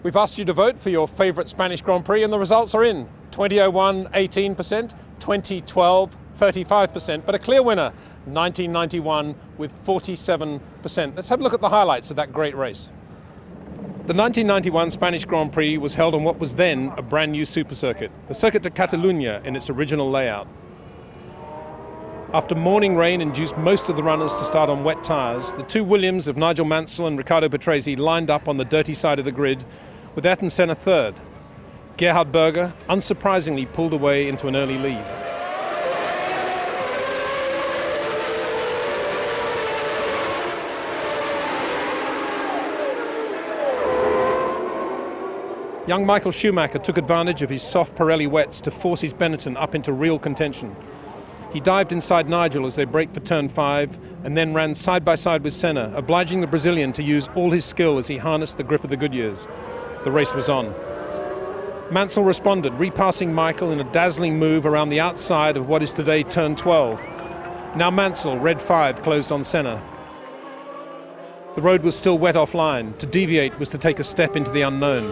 We've asked you to vote for your favourite Spanish Grand Prix and the results are in. 2001, 18%, 2012, 35%, but a clear winner, 1991 with 47%. Let's have a look at the highlights of that great race. The 1991 Spanish Grand Prix was held on what was then a brand new super circuit, the Circuit de Catalunya in its original layout. After morning rain induced most of the runners to start on wet tyres, the two Williams of Nigel Mansell and Riccardo Patrese lined up on the dirty side of the grid, with Ayrton Senna third. Gerhard Berger, unsurprisingly, pulled away into an early lead. Young Michael Schumacher took advantage of his soft Pirelli wets to force his Benetton up into real contention. He dived inside Nigel as they braked for turn 5 and then ran side by side with Senna, obliging the Brazilian to use all his skill as he harnessed the grip of the Goodyears. The race was on. Mansell responded, repassing Michael in a dazzling move around the outside of what is today turn 12. Now Mansell, red 5, closed on Senna. The road was still wet offline. To deviate was to take a step into the unknown.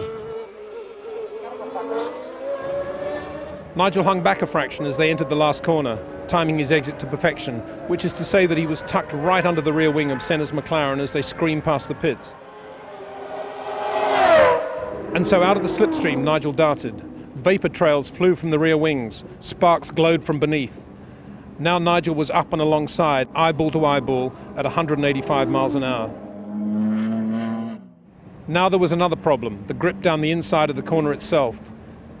Nigel hung back a fraction as they entered the last corner, timing his exit to perfection, which is to say that he was tucked right under the rear wing of Senna's McLaren as they screamed past the pits. And so out of the slipstream Nigel darted. Vapour trails flew from the rear wings, sparks glowed from beneath. Now Nigel was up and alongside, eyeball to eyeball, at 185 miles an hour. Now there was another problem, the grip down the inside of the corner itself.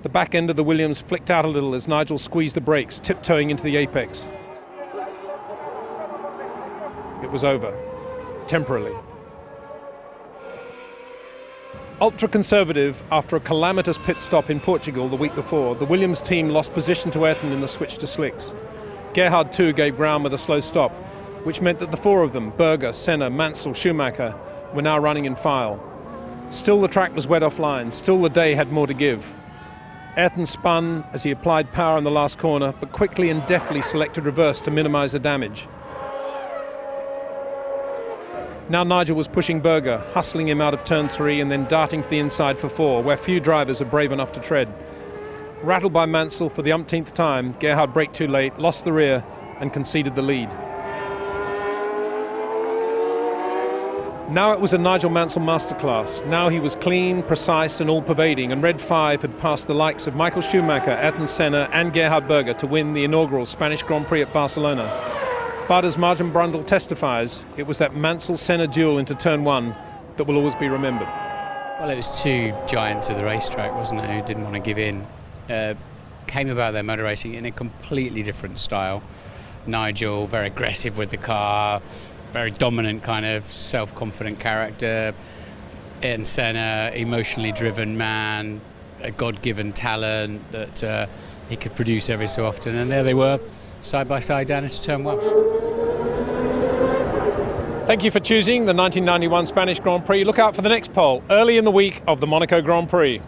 The back end of the Williams flicked out a little as Nigel squeezed the brakes, tiptoeing into the apex. It was over, temporarily. Ultra-conservative, after a calamitous pit stop in Portugal the week before, the Williams team lost position to Ayrton in the switch to slicks. Gerhard too gave ground with a slow stop, which meant that the four of them, Berger, Senna, Mansell, Schumacher, were now running in file. Still the track was wet offline, still the day had more to give. Ayrton spun as he applied power in the last corner, but quickly and deftly selected reverse to minimise the damage. Now Nigel was pushing Berger, hustling him out of turn 3 and then darting to the inside for 4, where few drivers are brave enough to tread. Rattled by Mansell for the umpteenth time, Gerhard braked too late, lost the rear and conceded the lead. Now it was a Nigel Mansell masterclass. Now he was clean, precise and all-pervading, and Red 5 had passed the likes of Michael Schumacher, Ayrton Senna and Gerhard Berger to win the inaugural Spanish Grand Prix at Barcelona. But as Martin Brundle testifies, it was that Mansell-Senna duel into turn 1 that will always be remembered. Well, it was two giants of the racetrack, wasn't it, who didn't want to give in. Came about their motor racing in a completely different style. Nigel, very aggressive with the car, very dominant kind of self-confident character. Ayrton Senna, emotionally driven man, a God-given talent that he could produce every so often. And there they were, side by side down into turn 1. Thank you for choosing the 1991 Spanish Grand Prix. Look out for the next poll early in the week of the Monaco Grand Prix.